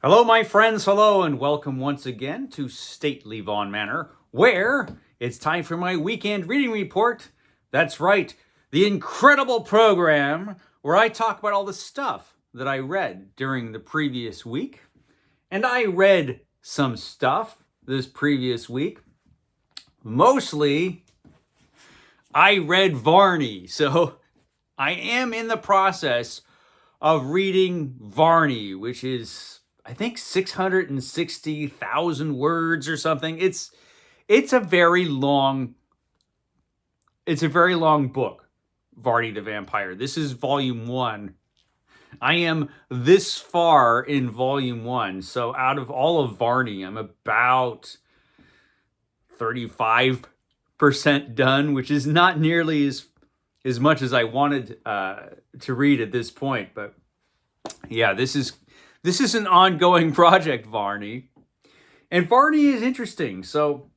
Hello, my friends. Hello, and welcome once again to Stately Vaughan Manor, where it's time for my weekend reading report. That's right, the incredible program where I talk about all the stuff that I read during the previous week. And I read some stuff this previous week. Mostly, I read Vanney. So I am in the process of reading Vanney, which is I think 660,000 words or something. It's a very long book, Vanney the Vampire. This is volume 1. I am this far in volume 1. So out of all of Vanney, I'm about 35% done, which is not nearly as much as I wanted to read at this point, but yeah, this is an ongoing project, Vanney. And Vanney is interesting. So,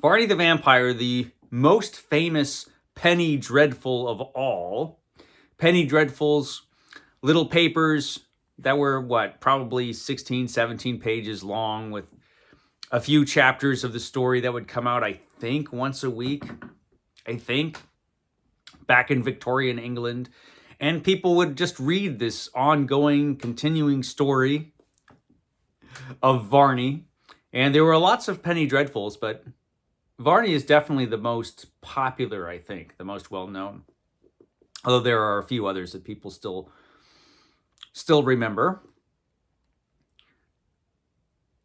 Vanney the Vampire, the most famous penny dreadful of all. Penny dreadfuls, little papers that were, probably 16, 17 pages long with a few chapters of the story that would come out, I think, once a week. Back in Victorian England. And people would just read this ongoing, continuing story of Vanney. And there were lots of penny dreadfuls, but Vanney is definitely the most popular, I think, the most well-known. Although there are a few others that people still remember.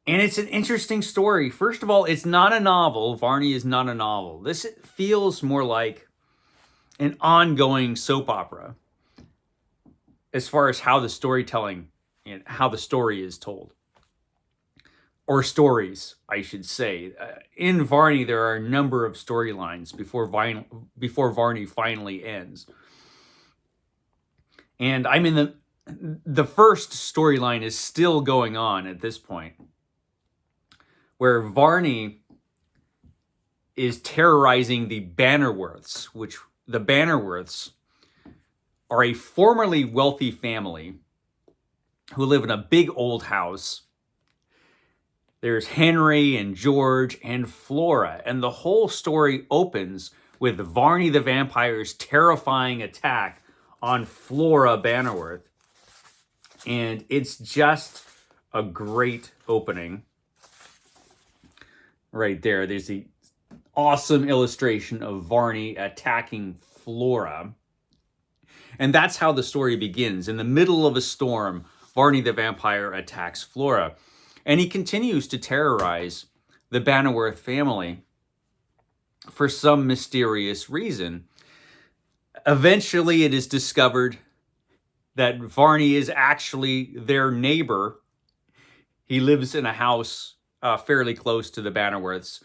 And it's an interesting story. First of all, it's not a novel. Vanney is not a novel. This feels more like an ongoing soap opera as far as how the storytelling and how the story is told. Or stories, I should say. In Vanney, there are a number of storylines before Vanney finally ends. And I'm in the first storyline is still going on at this point, where Vanney is terrorizing the Bannerworths, which the Bannerworths are a formerly wealthy family who live in a big old house. There's Henry and George and Flora, and the whole story opens with Vanney the Vampire's terrifying attack on Flora Bannerworth. And it's just a great opening. Right there, there's the awesome illustration of Vanney attacking Flora. And that's how the story begins. In the middle of a storm, Vanney the Vampire attacks Flora. And he continues to terrorize the Bannerworth family for some mysterious reason. Eventually, it is discovered that Vanney is actually their neighbor. He lives in a house fairly close to the Bannerworths.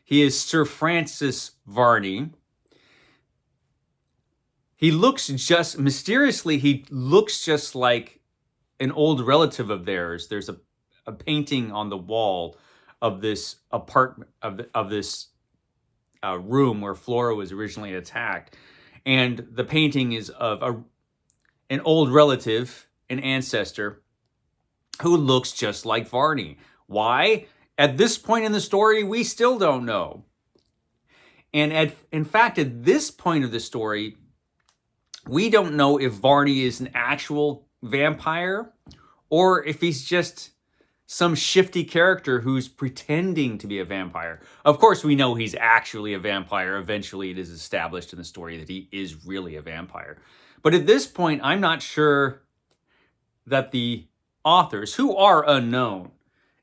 He is Sir Francis Vanney. He looks just like an old relative of theirs. There's a painting on the wall of this apartment, of this room where Flora was originally attacked. And the painting is of an old relative, an ancestor, who looks just like Vanney. Why? At this point in the story, we still don't know. And in fact, at this point of the story, we don't know if Vanney is an actual vampire or if he's just some shifty character who's pretending to be a vampire. Of course, we know he's actually a vampire. Eventually, it is established in the story that he is really a vampire. But at this point, I'm not sure that the authors, who are unknown,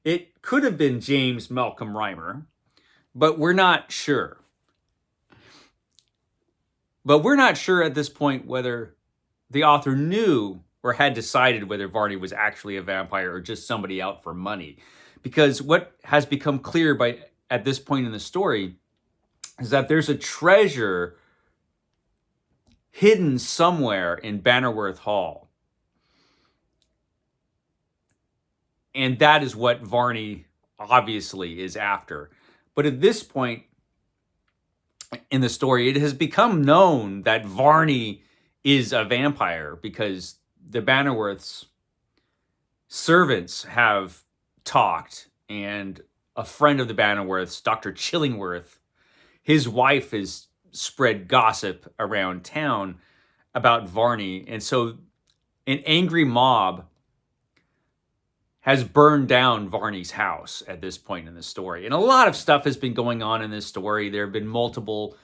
it could have been James Malcolm Reimer, but we're not sure. But we're not sure at this point whether the author knew or had decided whether Vanney was actually a vampire or just somebody out for money. Because what has become clear at this point in the story is that there's a treasure hidden somewhere in Bannerworth Hall. And that is what Vanney obviously is after. But at this point in the story, it has become known that Vanney is a vampire because the Bannerworths servants have talked, and a friend of the Bannerworths, Dr. Chillingworth, his wife has spread gossip around town about Varney. And so an angry mob has burned down Varney's house at this point in the story. And a lot of stuff has been going on in this story. There have been multiple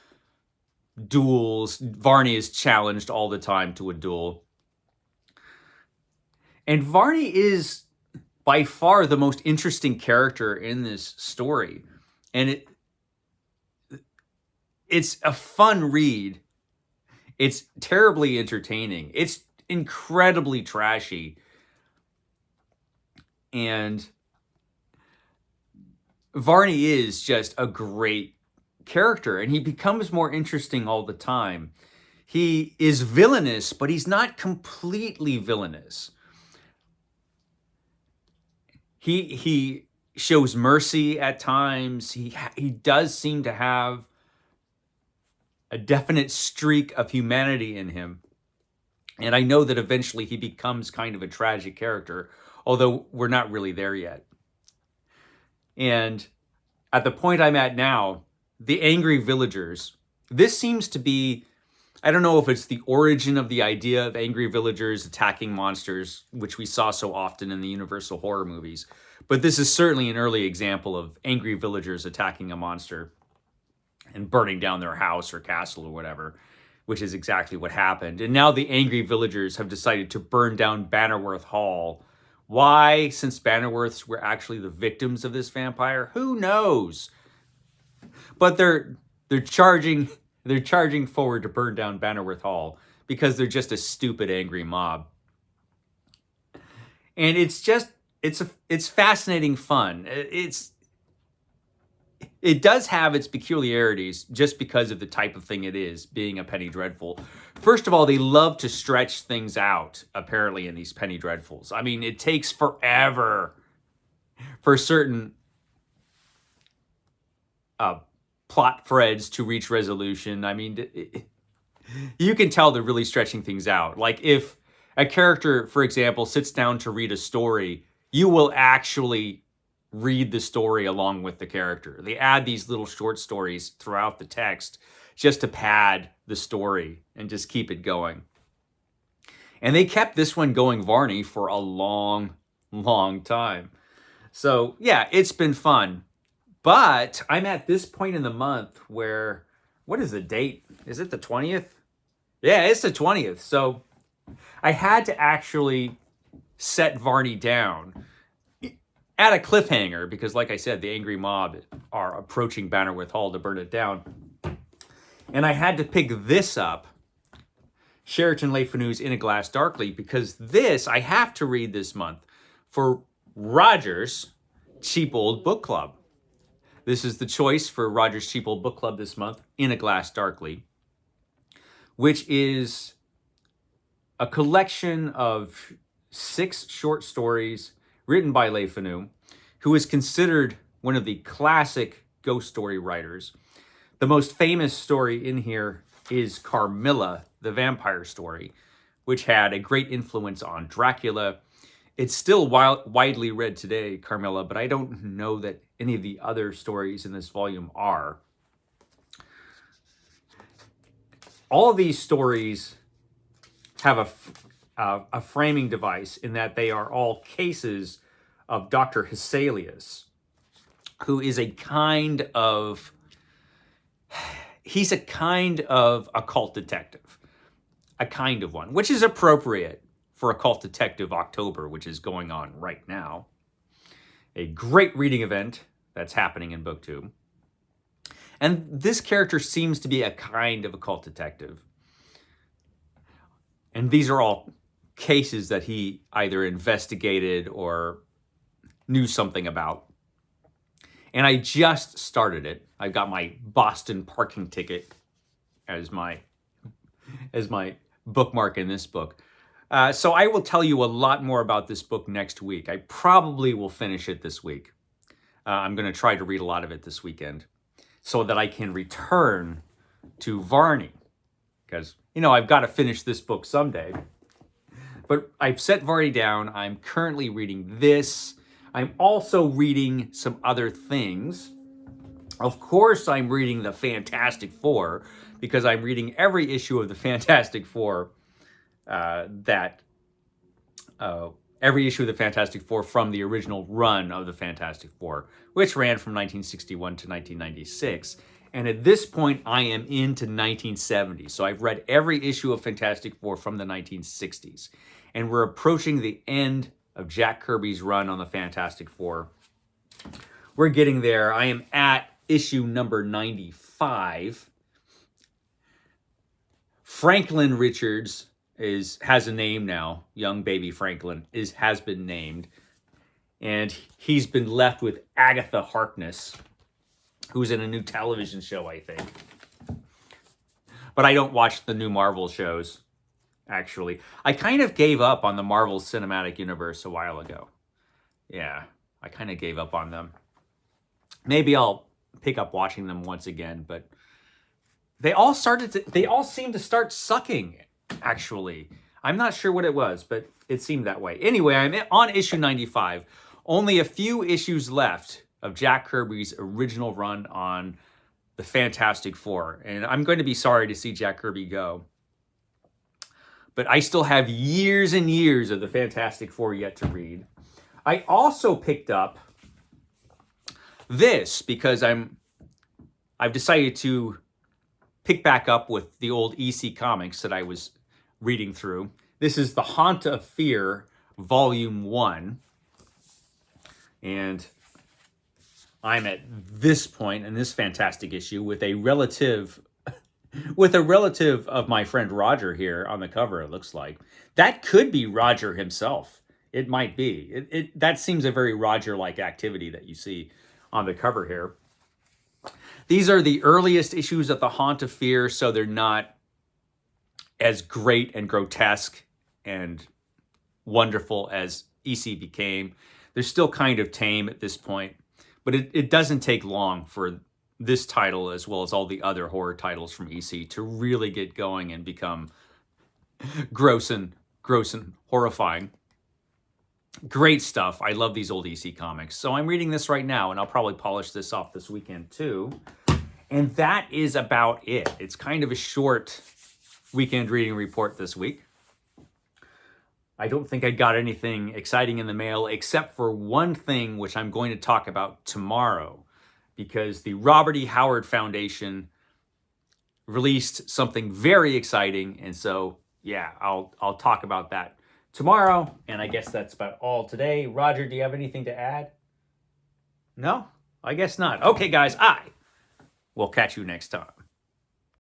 duels. Varney is challenged all the time to a duel. And Varney is by far the most interesting character in this story. And it's a fun read. It's terribly entertaining. It's incredibly trashy. And Varney is just a great character, and he becomes more interesting all the time. He is villainous, but he's not completely villainous. He shows mercy at times. He does seem to have a definite streak of humanity in him. And I know that eventually he becomes kind of a tragic character, although we're not really there yet. And at the point I'm at now, the angry villagers, this seems to be, I don't know if it's the origin of the idea of angry villagers attacking monsters, which we saw so often in the Universal horror movies, but this is certainly an early example of angry villagers attacking a monster and burning down their house or castle or whatever, which is exactly what happened. And now the angry villagers have decided to burn down Bannerworth Hall. Why? Since Bannerworths were actually the victims of this vampire? Who knows? But they're charging forward to burn down Bannerworth Hall because they're just a stupid, angry mob. And it's fascinating fun. It does have its peculiarities just because of the type of thing it is, being a Penny Dreadful. First of all, they love to stretch things out, apparently, in these Penny Dreadfuls. I mean, it takes forever for certain plot threads to reach resolution. I mean, you can tell they're really stretching things out. Like if a character, for example, sits down to read a story, you will actually read the story along with the character. They add these little short stories throughout the text just to pad the story and just keep it going. And they kept this one going, Varney, for a long, long time. So yeah, it's been fun. But I'm at this point in the month where, what is the date? Is it the 20th? Yeah, it's the 20th. So I had to actually set Varney down at a cliffhanger because, like I said, the angry mob are approaching Bannerworth Hall to burn it down. And I had to pick this up, Sheraton Le Fanu's In a Glass Darkly, because this I have to read this month for Roger's Cheap Old Book Club. This is the choice for Roger's Cheap Old Book Club this month, In a Glass Darkly, which is a collection of 6 short stories written by Le Fanu, who is considered one of the classic ghost story writers. The most famous story in here is Carmilla, the vampire story, which had a great influence on Dracula. It's still widely read today, Carmilla, but I don't know that any of the other stories in this volume are. All of these stories have a framing device in that they are all cases of Dr. Hyselius, who is a kind of occult detective, a kind of one, which is appropriate for Occult Detective October, which is going on right now. A great reading event that's happening in BookTube. And this character seems to be a kind of occult detective. And these are all cases that he either investigated or knew something about. And I just started it. I've got my Boston parking ticket as my bookmark in this book. So I will tell you a lot more about this book next week. I probably will finish it this week. I'm going to try to read a lot of it this weekend so that I can return to Varney. Because, I've got to finish this book someday. But I've set Vardy down. I'm currently reading this. I'm also reading some other things. Of course, I'm reading the Fantastic Four because I'm reading every issue of the Fantastic Four every issue of the Fantastic Four from the original run of the Fantastic Four, which ran from 1961 to 1996. And at this point, I am into 1970. So I've read every issue of Fantastic Four from the 1960s. And we're approaching the end of Jack Kirby's run on the Fantastic Four. We're getting there. I am at issue number 95. Franklin Richards has a name now. Young baby Franklin has been named. And he's been left with Agatha Harkness, who's in a new television show, I think. But I don't watch the new Marvel shows, actually. I kind of gave up on the Marvel Cinematic Universe a while ago. Yeah, I kind of gave up on them. Maybe I'll pick up watching them once again, but they all seem to start sucking, actually. I'm not sure what it was, but it seemed that way. Anyway, I'm on issue 95. Only a few issues left of Jack Kirby's original run on the Fantastic Four. And I'm going to be sorry to see Jack Kirby go. But I still have years and years of the Fantastic Four yet to read. I also picked up this because I've decided to pick back up with the old EC comics that I was reading through. This is The Haunt of Fear, Volume 1. And I'm at this point in this fantastic issue with a relative of my friend Roger here on the cover, it looks like. That could be Roger himself. It might be. That seems a very Roger-like activity that you see on the cover here. These are the earliest issues of The Haunt of Fear, so they're not as great and grotesque and wonderful as EC became. They're still kind of tame at this point, but it doesn't take long for this title, as well as all the other horror titles from EC, to really get going and become gross and horrifying. Great stuff. I love these old EC comics. So I'm reading this right now, and I'll probably polish this off this weekend too. And that is about it. It's kind of a short weekend reading report this week. I don't think I got anything exciting in the mail except for one thing, which I'm going to talk about tomorrow, because the Robert E. Howard Foundation released something very exciting. And so, yeah, I'll talk about that tomorrow. And I guess that's about all today. Roger, do you have anything to add? No? I guess not. Okay, guys, we'll catch you next time.